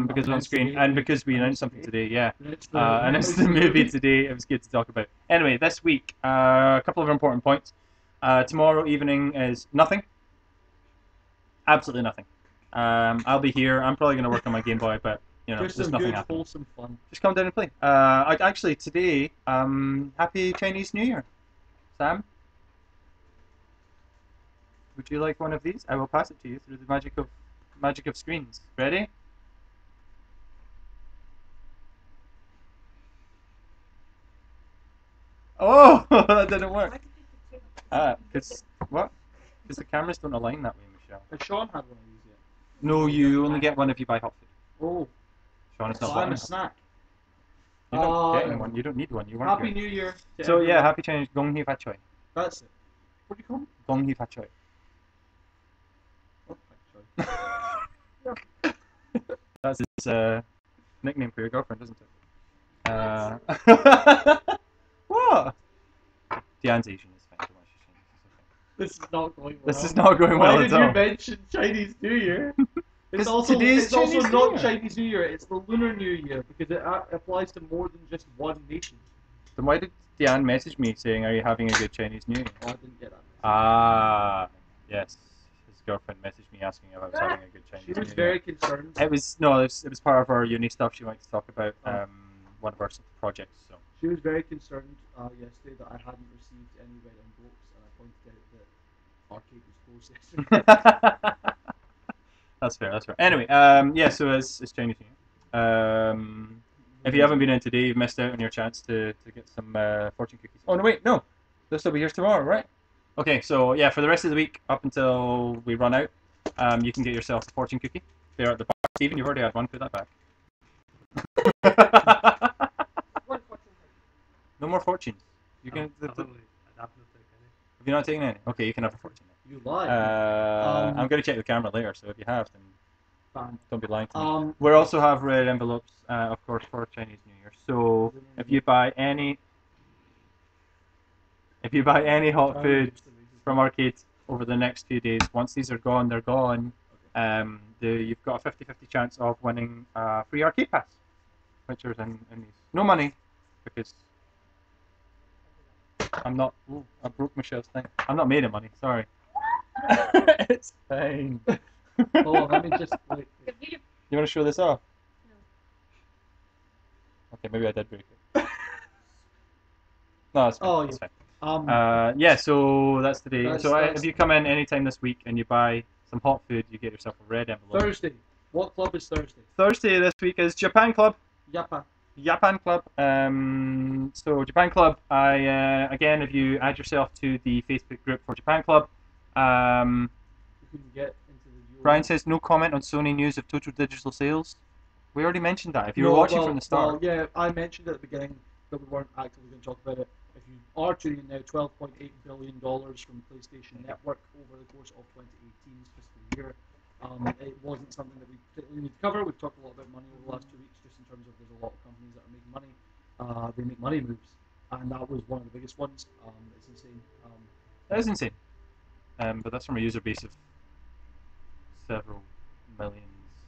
S2: Because it's on screen, and because we announced something today, yeah.
S1: It's
S2: And it's the movie today. It was good to talk about. Anyway, this week, a couple of important points. Tomorrow evening is nothing. Absolutely nothing. I'll be here. I'm probably going to work on my Game Boy, but you know,
S1: Just
S2: there's
S1: some
S2: nothing
S1: good,
S2: happening.
S1: wholesome fun.
S2: Just come down and play. Actually, today, Happy Chinese New Year, Sam. Would you like one of these? I will pass it to you through the magic of screens. Ready? Oh, that didn't work. Because what? Because the cameras don't align that way, Michelle.
S1: Has Sean had one of these yet?
S2: No, you only get one if you buy hot food.
S1: Oh,
S2: Sean is not
S1: so
S2: buying
S1: I'm a
S2: it.
S1: snack.
S2: You're not
S1: Uh,
S2: getting one. You don't need one. You weren't
S1: Happy
S2: here.
S1: New Year. to
S2: So yeah,
S1: everyone.
S2: Happy Chinese Gong Hee Fa Choi.
S1: That's it. What do you call it?
S2: Gong Hee Fa Choi.
S1: Oh, sorry.
S2: That's his nickname for your girlfriend, isn't it? What? Diane's Asian, it's fine. Don't worry, she's Chinese, it's okay.
S1: This is not going well.
S2: This is not going
S1: Why
S2: well
S1: did
S2: at
S1: you
S2: all.
S1: mention Chinese New Year? It's
S2: 'Cause
S1: also,
S2: today's
S1: it's also
S2: Chinese
S1: not
S2: New Year.
S1: Chinese New Year, it's the Lunar New Year, because it applies to more than just one nation.
S2: Then why did Diane message me saying, "Are you having a good Chinese New Year?"
S1: Oh, I didn't get that.
S2: Ah, yes. His girlfriend messaged me asking if I was having a good Chinese
S1: She
S2: New
S1: was
S2: Year.
S1: very concerned.
S2: It was it was part of our uni stuff. She wanted to talk about one of our projects. So
S1: She was very concerned yesterday that I hadn't received any red envelopes, and I pointed out that R-CADE was closed yesterday.
S2: That's fair. That's fair. Anyway, yeah. So it's Chinese New Year. If you haven't been in today, you've missed out on your chance to get some fortune cookies. Oh no, wait, no. They'll still be here tomorrow, right? Okay, so yeah, for the rest of the week, up until we run out, you can get yourself a fortune cookie. They're at the bar. Stephen, you've already had one. Put that back.
S4: One fortune cookie.
S2: No more fortunes. You can. Have you not taken any? Okay, you can have a fortune.
S1: You lied.
S2: I'm going to check the camera later, so if you have, then
S1: Fine.
S2: don't be lying to me. We also have red envelopes, of course, for Chinese New Year. So if you buy any hot food from R-CADE over the next few days, once these are gone, they're gone. You've got a 50-50 chance of winning a free R-CADE pass, which is in these. No money, because I'm not. Ooh, I broke Michelle's thing. I'm not made of money. Sorry. It's fine.
S1: Oh, let me just wait.
S2: You want to show this off?
S4: No.
S2: Okay, maybe I did break it. No, it's fine.
S1: Oh,
S2: It's
S1: yeah.
S2: fine. Yeah, so that's today.
S1: That's-
S2: If you come in anytime this week and you buy some hot food, you get yourself a red envelope.
S1: Thursday. What club is Thursday?
S2: Thursday this week is Japan Club.
S1: Yapa.
S2: Japan Club. So Japan Club. Again, if you add yourself to the Facebook group for Japan Club,
S1: You can get into the Euro.
S2: Brian says no comment on Sony news of total digital sales. We already mentioned that. If you were watching from the start.
S1: Well, yeah, I mentioned at the beginning that we weren't actively going to talk about it. If you are tuning in now, $12.8 billion from PlayStation Network over the course of 2018's fiscal year. It wasn't something that we particularly need to cover. We've talked a lot about money over the last 2 weeks, just in terms of there's a lot of companies that are making money. They make money moves, and that was one of the biggest ones. It's insane.
S2: That is insane. But that's from a user base of several millions.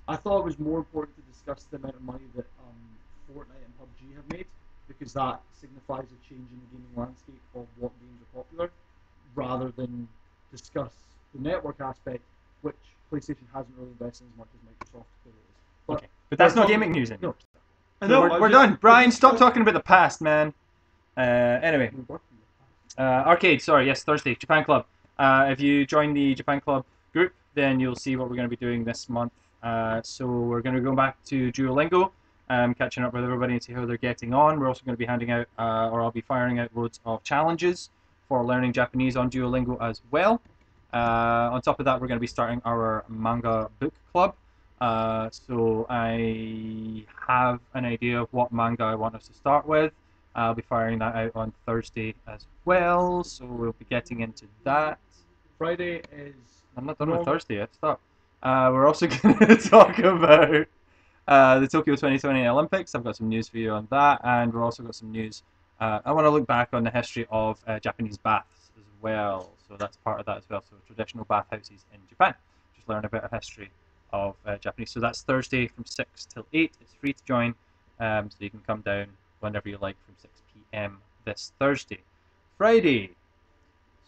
S1: I thought it was more important to discuss the amount of money that Fortnite and PUBG have made, because that signifies a change in the gaming landscape of what games are popular, rather than discuss the network aspect, which PlayStation hasn't really invested as much as Microsoft clearly is.
S2: Okay. But that's not gaming news anymore.
S1: No.
S2: So we're done. Brian, stop talking about the past, man. Anyway. R-CADE, sorry, yes, Thursday, Japan Club. If you join the Japan Club group, then you'll see what we're going to be doing this month. So we're going to go back to Duolingo, catching up with everybody and see how they're getting on. We're also going to be handing out, or I'll be firing out loads of challenges for learning Japanese on Duolingo as well. On top of that, we're going to be starting our manga book club. So I have an idea of what manga I want us to start with. I'll be firing that out on Thursday as well, so we'll be getting into that.
S1: Friday is...
S2: I'm not done with Thursday yet, stop. We're also going to talk about the Tokyo 2020 Olympics. I've got some news for you on that, and we've also got some news. I want to look back on the history of Japanese baths as well, so that's part of that as well. So traditional bathhouses in Japan. Just learn a bit of history of Japanese. So that's Thursday from 6 till 8. It's free to join, so you can come down whenever you like from 6 p.m. this Thursday. Friday.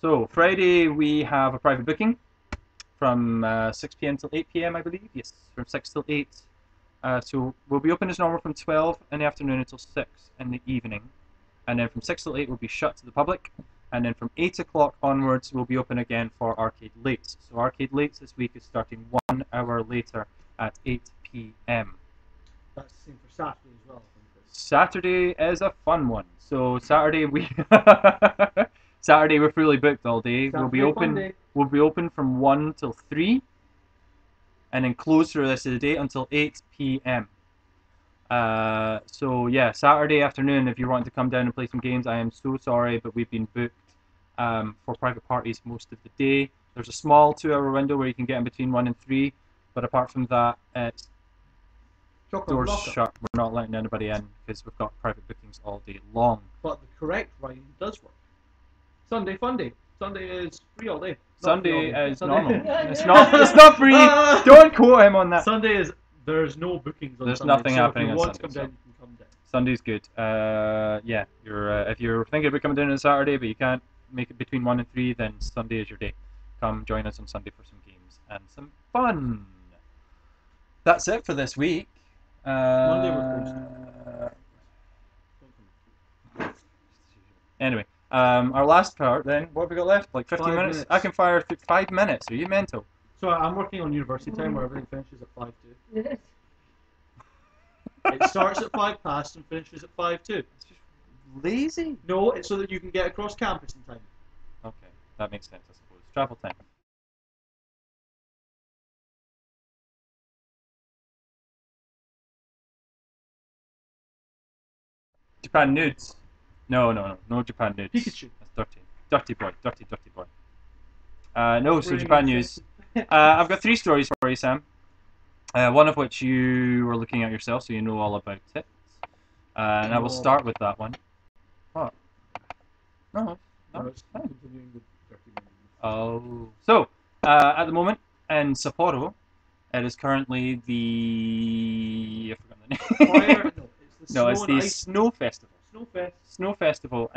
S2: So Friday we have a private booking from 6 p.m. till 8 p.m. I believe. Yes, from 6 till 8. So we'll be open as normal from 12 in the afternoon until 6 in the evening. And then from 6 till 8 we'll be shut to the public. And then from 8 o'clock onwards we'll be open again for R-CADE Lates. So R-CADE Lates this week is starting 1 hour later at 8 p.m.
S1: That's the same for Saturday as well, I think.
S2: Saturday is a fun one. So Saturday Saturday we're fully booked all day. We'll be open from 1 till 3, and then close for the rest of the day until 8 p.m. So yeah, Saturday afternoon, if you're wanting to come down and play some games, I am so sorry, but we've been booked for private parties most of the day. There's a small 2-hour window where you can get in between 1 and 3, but apart from that, it's doors shut. We're not letting anybody in because we've got private bookings all day long.
S1: But the correct rhyme does work. Sunday fun day. Sunday is free all day.
S2: Sunday is normal. It's not free. Don't quote him on that.
S1: Sunday is, there's no bookings on
S2: There's
S1: Sunday.
S2: nothing happening
S1: if
S2: on
S1: you want
S2: Sunday,
S1: to come down, you can come down.
S2: Sunday's good. Yeah, you're if you're thinking about coming down on Saturday but you can't make it between 1 and 3, then Sunday is your day. Come join us on Sunday for some games and some fun. That's it for this week.
S1: Monday we're closed.
S2: Anyway, our last part then. What have we got left? Like 15
S1: 5
S2: minutes?
S1: minutes.
S2: I can fire through 5 minutes. Are you mental?
S1: So I'm working on university time where everything finishes at 5 2.
S4: Yes.
S1: It starts at 5 past and finishes at 5 2.
S2: It's just lazy.
S1: No, it's so that you can get across campus in time.
S2: Okay, that makes sense, I suppose. Travel time. Japan nudes. No Japan nudes.
S1: Pikachu.
S2: That's dirty. Dirty boy. Dirty boy. No, so Japan news. I've got 3 stories for you, Sam. One of which you were looking at yourself, so you know all about it. And I will start with that one. What? No,
S1: it's
S2: fine.
S1: continuing the dirty memory.
S2: Oh. So, at the moment, in Sapporo, it is currently the... I forgot the name.
S1: Fire? No,
S2: No,
S1: it's the
S2: it's the Snow Festival.
S1: Snowfest.
S2: Snow Festival,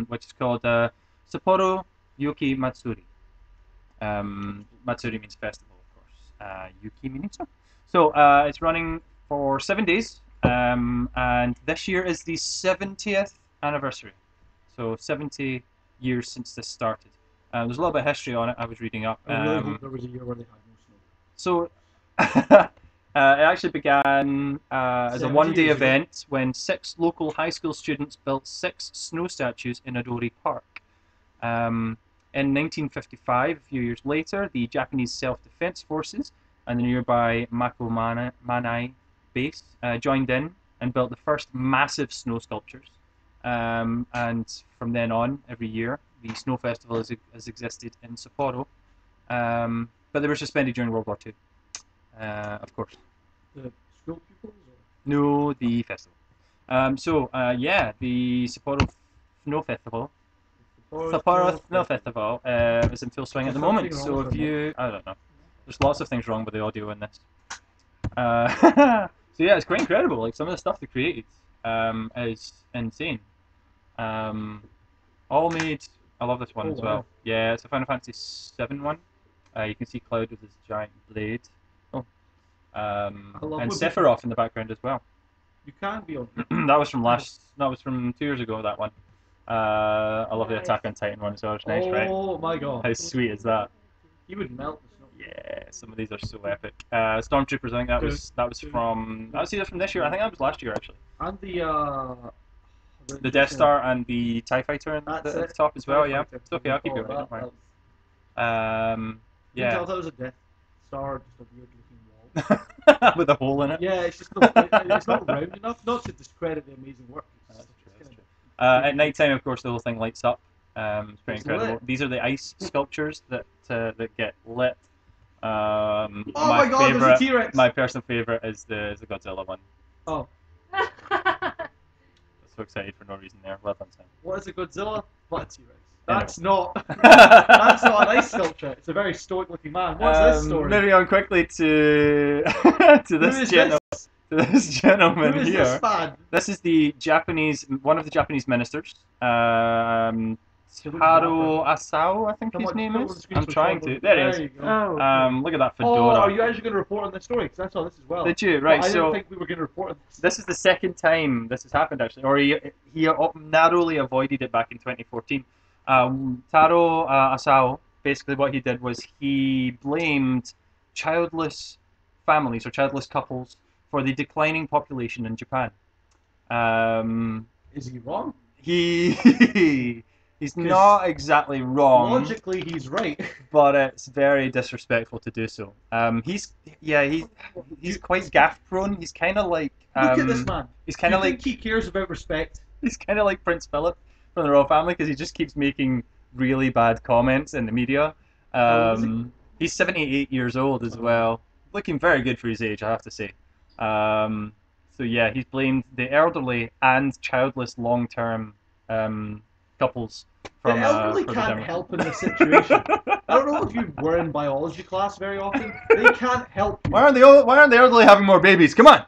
S2: which is called Sapporo Yoki Matsuri. Matsuri means festival, of course. Yuki meaning snow. So it's running for 7 days, and this year is the 70th anniversary. So 70 years since this started. There's a little bit of history on it. I was reading up.
S1: I really hope there was a year where they had no snow.
S2: So it actually began as a
S1: 70
S2: one-day
S1: years ago.
S2: event when 6 local high school students built 6 snow statues in Adori Park. In 1955, a few years later, the Japanese Self-Defense Forces and the nearby Mako Manai base joined in and built the first massive snow sculptures. And from then on, every year, the Snow Festival has existed in Sapporo. But they were suspended during World War II, of course.
S1: The school pupils? Or?
S2: No, the festival. Yeah, the Sapporo Snow Festival. Sapporo Snow Festival is in full swing at the moment. So if you, I don't know, there's lots of things wrong with the audio in this. So yeah, it's quite incredible. Like some of the stuff they created is insane. All made. I love this one as well.
S1: Wow.
S2: Yeah, it's a Final Fantasy VII one. You can see Cloud with his giant blade. Oh, and
S1: when
S2: Sephiroth in the background as well.
S1: You can be on.
S2: That was from That was from 2 years ago. That one. I love the Attack on Titan one as well. It's nice, right?
S1: Oh my god.
S2: How sweet is that?
S1: He would melt the snow.
S2: Yeah, some of these are so epic. Stormtroopers, I think that was from. That was either from this year. I think that was last year actually.
S1: And
S2: The Death Star and the TIE Fighter at the top as well. Yeah, it's okay. I'll keep going. Don't worry.
S1: You can
S2: Yeah,
S1: tell that was a Death Star, just a weird looking wall.
S2: with a hole in it.
S1: Yeah, it's just it's not round enough. Not to discredit the amazing work.
S2: That's true. At night time, of course, the whole thing lights up. It's pretty
S1: It's
S2: incredible.
S1: lit.
S2: These are the ice sculptures that get lit.
S1: Oh my god, there's a T-Rex!
S2: My personal favorite is the Godzilla one.
S1: Oh,
S2: So excited for no reason there. Well done, Sam.
S1: what is a Godzilla? What a T-Rex?
S2: Anyway.
S1: That's not. That's not an ice sculpture. It's a very stoic-looking man. What's this story?
S2: Moving on quickly to
S1: Who is
S2: this gentleman
S1: Who is
S2: here.
S1: this man?
S2: This is one of the Japanese ministers. Taro Asao, I think
S1: Come
S2: his
S1: on,
S2: name
S1: just put it on the
S2: is.
S1: screen
S2: I'm
S1: so
S2: trying
S1: someone-
S2: to. There
S1: there
S2: it
S1: you
S2: is.
S1: go.
S2: Look at that
S1: Oh,
S2: fedora.
S1: are you actually going to report on this story? Because I saw this as well.
S2: Did you? Right,
S1: But I
S2: so
S1: didn't think we were going to report on this.
S2: this is the second time this has happened actually, or he narrowly avoided it back in 2014. Taro Asao, basically what he did was he blamed childless families or childless couples for the declining population in Japan.
S1: Is he wrong?
S2: He's not exactly wrong.
S1: Logically, he's right.
S2: But it's very disrespectful to do so. He's quite gaff prone. He's kind of like
S1: Look at this man.
S2: he's kind of
S1: Do you
S2: like
S1: think he cares about respect?
S2: he's kind of like Prince Philip from the royal family because he just keeps making really bad comments in the media.
S1: Is he?
S2: He's 78 years old as well, looking very good for his age, I have to say. So yeah, he's blamed the elderly and childless long-term couples from
S1: The elderly
S2: for the
S1: can't
S2: demo.
S1: help in this situation. I don't know if you were in biology class very often. They can't help you.
S2: Why aren't the elderly having more babies? Come on.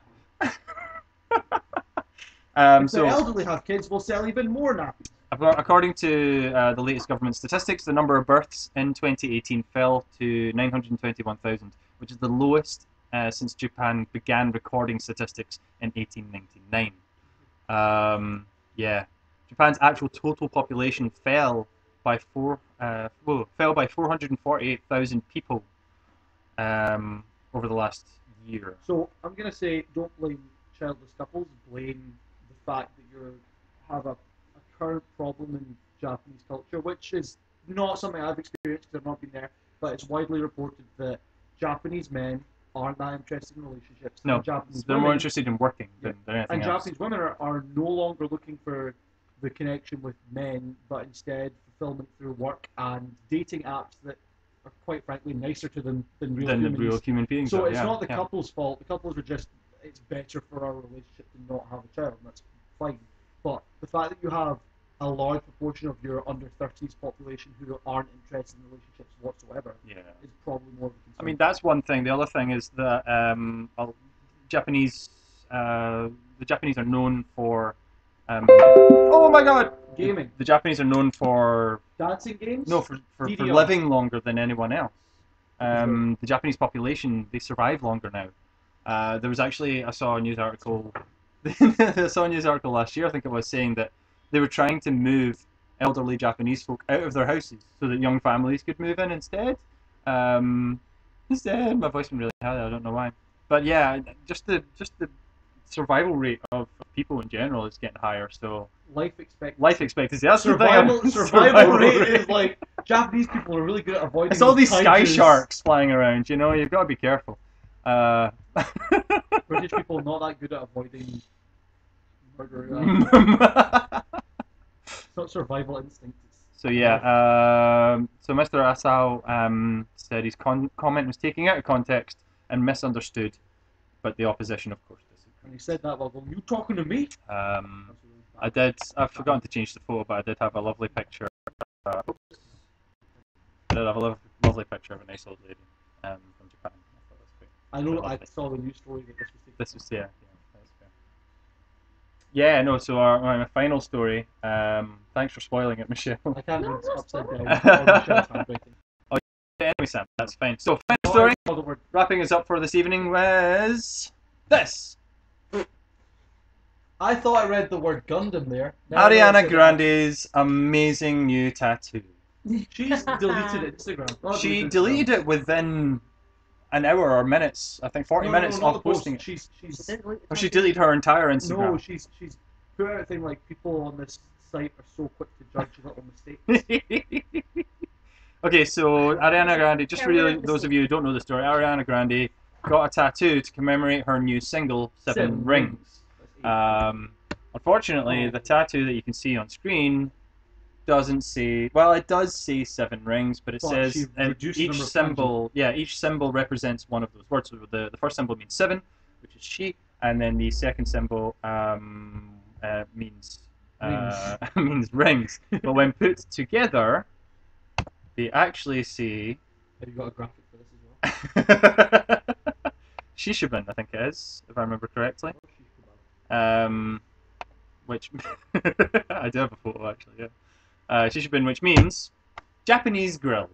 S1: If the
S2: So,
S1: elderly have kids, we'll sell even more nappies.
S2: according to the latest government statistics, the number of births in 2018 fell to 921,000, which is the lowest since Japan began recording statistics in 1899. Yeah, Japan's actual total population fell by 448,000 people over the last year.
S1: So I'm gonna say, don't blame childless couples. Blame the fact that you have a current problem in Japanese culture, which is not something I've experienced because I've not been there, but it's widely reported that Japanese men aren't that interested in relationships.
S2: No,
S1: and Japanese
S2: they're
S1: women,
S2: more interested in working than anything
S1: and
S2: else.
S1: Japanese women are no longer looking for the connection with men, but instead fulfillment through work and dating apps that are quite frankly nicer to them than real humans.
S2: The real human beings.
S1: So
S2: are,
S1: it's
S2: yeah,
S1: not the
S2: yeah.
S1: couple's fault. The couples are just, it's better for our relationship to not have a child, and that's fine. But the fact that you have a large proportion of your under 30s population who aren't interested in relationships whatsoever is probably more of a concern.
S2: I mean, that's one thing. The other thing is that Japanese, the Japanese are known for. Oh my God!
S1: Gaming.
S2: The Japanese are known for
S1: Dancing games?
S2: no for
S1: DDR.
S2: living longer than anyone else. The Japanese population, they survive longer now. There was actually, I saw a news article. I saw a news article last year, I think it was, saying that they were trying to move elderly Japanese folk out of their houses so that young families could move in instead. Instead, my voice went really high. I don't know why, but yeah, just the survival rate of people in general is getting higher. So
S1: life expectancy.
S2: Life expectancy. That's
S1: survival,
S2: the thing.
S1: survival rate is like, Japanese people are really good at avoiding.
S2: It's all these sky
S1: kaijus.
S2: sharks flying around. You know, you've got to be careful.
S1: British people not that good at avoiding murder. It's not survival instinct.
S2: So yeah, so Mr. Asao said his comment was taken out of context and misunderstood, but the opposition, of course, disagreed.
S1: And he said that while going, "You talking to me?"
S2: I've forgotten to change the photo, but I did have a lovely picture. I did have a lovely picture of a nice old lady from Japan. I thought that was great.
S1: I know. I saw the news story that this was taken.
S2: That's fair. Yeah, no. So my final story. Thanks for spoiling it, Michelle.
S1: I can't read upside down. Michelle's handwriting.
S2: Anyway, Sam, that's fine. So final story. Wrapping us up for this evening was this.
S1: I thought I read the word Gundam there.
S2: Ariana Grande's amazing new tattoo.
S1: She's deleted Instagram.
S2: She deleted it within an hour or minutes. I think 40 minutes of posting it. She deleted her entire Instagram.
S1: No, she's put out a thing like, people on this site are so quick to judge little mistakes.
S2: Okay, so Ariana Grande, just for those of you who don't know the story, Ariana Grande got a tattoo to commemorate her new single, Seven Rings. Unfortunately, the tattoo that you can see on screen doesn't say, well, it does say 7 rings, but it says each symbol, each symbol represents one of those words. So the first symbol means 7, which is she, and then the second symbol means means rings. But when put together, they actually say.
S1: Have you got a graphic for this as well?
S2: Shishiban, I think it is, if I remember correctly. Which I do have a photo actually. Yeah. Shishiban, which means Japanese grill.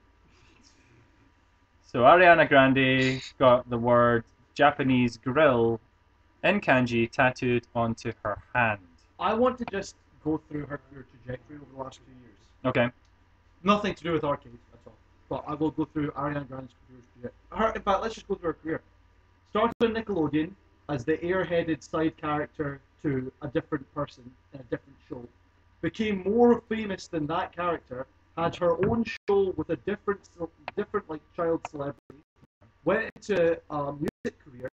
S2: So Ariana Grande got the word Japanese grill in kanji tattooed onto her hand.
S1: I want to just go through her career trajectory over the last 2 years.
S2: Okay.
S1: Nothing to do with R-CADE at all. But I will go through Ariana Grande's career trajectory. In fact, let's just go through her career. Started on Nickelodeon as the airheaded side character to a different person in a different show. Became more famous than that character, had her own show with a different like child celebrity, went into a music career,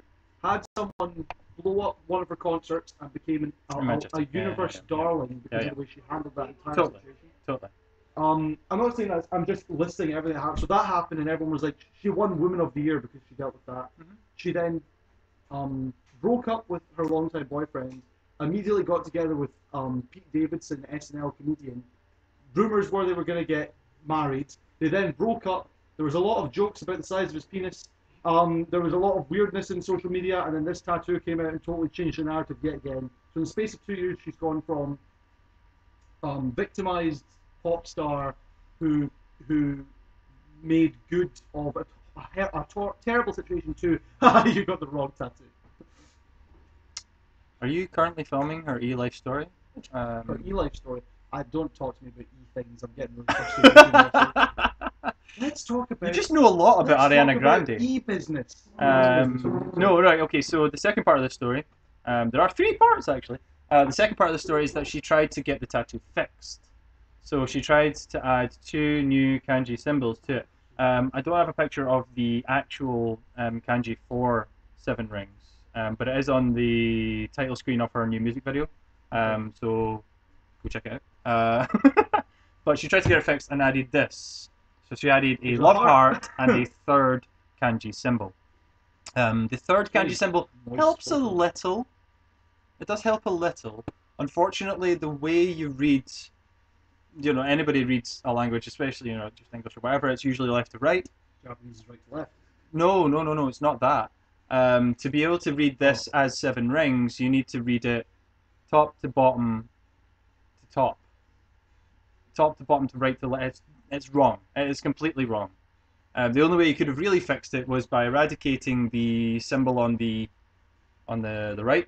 S1: had someone blow up one of her concerts and became a universe darling because of the way she handled that entire situation.
S2: Totally.
S1: I'm not saying that, I'm just listing everything that happened. So that happened and everyone was like, she won Woman of the Year because she dealt with that.
S2: Mm-hmm.
S1: She then broke up with her longtime boyfriend, immediately got together with Pete Davidson, SNL comedian. Rumours were they were going to get married. They then broke up. There was a lot of jokes about the size of his penis. There was a lot of weirdness in social media, and then this tattoo came out and totally changed the narrative yet again. So in the space of 2 years, she's gone from victimized pop star who made good of a terrible situation to you got the wrong tattoo.
S2: Are you currently filming her e-life story?
S1: Her e-life story. Don't talk to me about e-things. I'm getting really frustrated. Let's talk about.
S2: You just know a lot about Ariana Grande.
S1: E-business.
S2: No, right. Okay. So the second part of the story, there are 3 parts actually. The second part of the story is that she tried to get the tattoo fixed. So she tried to add 2 new kanji symbols to it. I don't have a picture of the actual kanji for 7 Rings, but it is on the title screen of her new music video. So go check it out. But she tried to get it fixed and added this. So she added a love heart and a 3rd kanji symbol. The 3rd kanji symbol helps a little. It does help a little. Unfortunately, the way you read, anybody reads a language, especially just English or whatever, it's usually left to right.
S1: Japanese is right to left.
S2: No, it's not that. To be able to read this as 7 Rings, you need to read it top to bottom to top. Top to bottom to right to left. It's wrong. It is completely wrong. The only way you could have really fixed it was by eradicating the symbol on the right,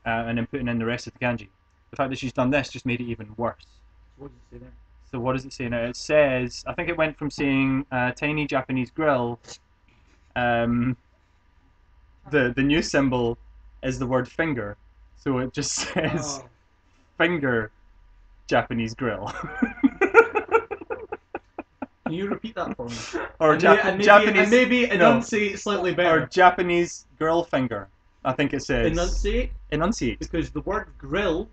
S2: and then putting in the rest of the kanji. The fact that she's done this just made it even worse.
S1: What does it say there?
S2: So what does it say now? It says, I think it went from saying tiny Japanese grill. The new symbol is the word finger, so it just says finger Japanese grill.
S1: Can you repeat that for me?
S2: Or Japanese,
S1: and maybe enunciate slightly better.
S2: Or Japanese girl finger. I think it says.
S1: Enunciate.
S2: Enunciate.
S1: Because the word grill.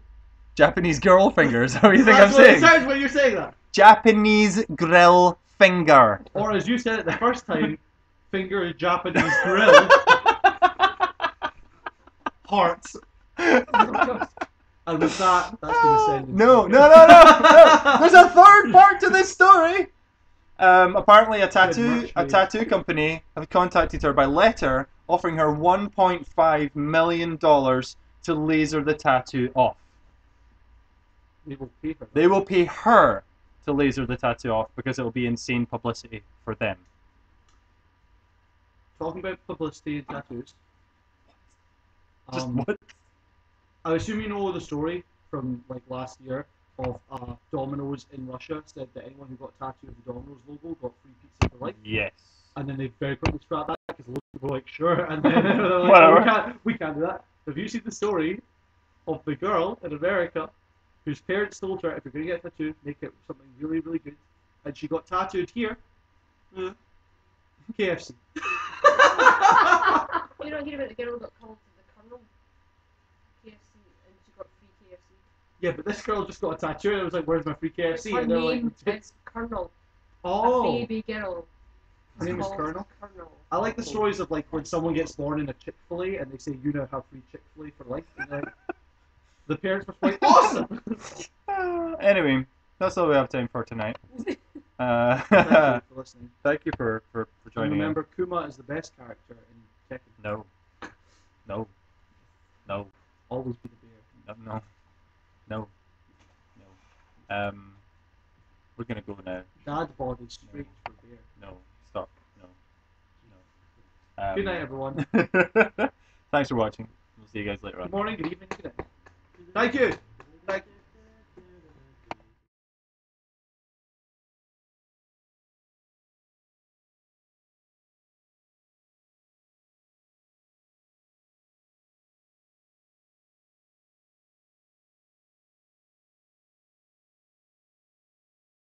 S2: Japanese girl finger. Is that what you think I'm saying?
S1: It sounds when you're saying that.
S2: Japanese grill finger.
S1: Or as you said it the first time, finger Japanese grill. Hearts. And with that's going to send.
S2: No. There's a 3rd part to this story. Apparently, a tattoo company have contacted her by letter, offering her $1.5 million to laser the tattoo off.
S1: They will pay her.
S2: They will pay her to laser the tattoo off because it will be insane publicity for them.
S1: Talking about publicity and tattoos.
S2: Just what?
S1: I assume you know the story from last year of Domino's in Russia said that anyone who got a tattoo of the Domino's logo got free pizza for life.
S2: Yes.
S1: And then they very quickly scrapped that because the local were like, sure. And then they're like, oh, we can't do that. Have you seen the story of the girl in America whose parents told her if you're going to get a tattoo, make it something really, really good. And she got tattooed here. KFC.
S4: You don't hear about the girl that called the Colonel KFC and she got free KFC?
S1: Yeah, but this girl just got a tattoo and it was like, where's my free KFC?
S4: Her
S1: and they're
S4: name
S1: like,
S4: is Colonel.
S1: oh.
S4: A baby girl.
S1: Her name is Colonel?
S4: Colonel.
S1: I like the stories of when someone gets born in a Chick-fil-A and they say, you now have free Chick-fil-A for life. And like, the parents were like, awesome!
S2: Anyway, that's all we have time for tonight.
S1: Thank you for listening.
S2: Thank you for joining
S1: and remember, Kuma is the best character in Tekken.
S2: No.
S1: Always be the bear.
S2: No. We're gonna go now.
S1: Dad bod is straight for bear.
S2: No. Stop. No.
S1: Good night, everyone.
S2: Thanks for watching. We'll see you guys later on.
S1: Good morning, good evening, good night. Thank you.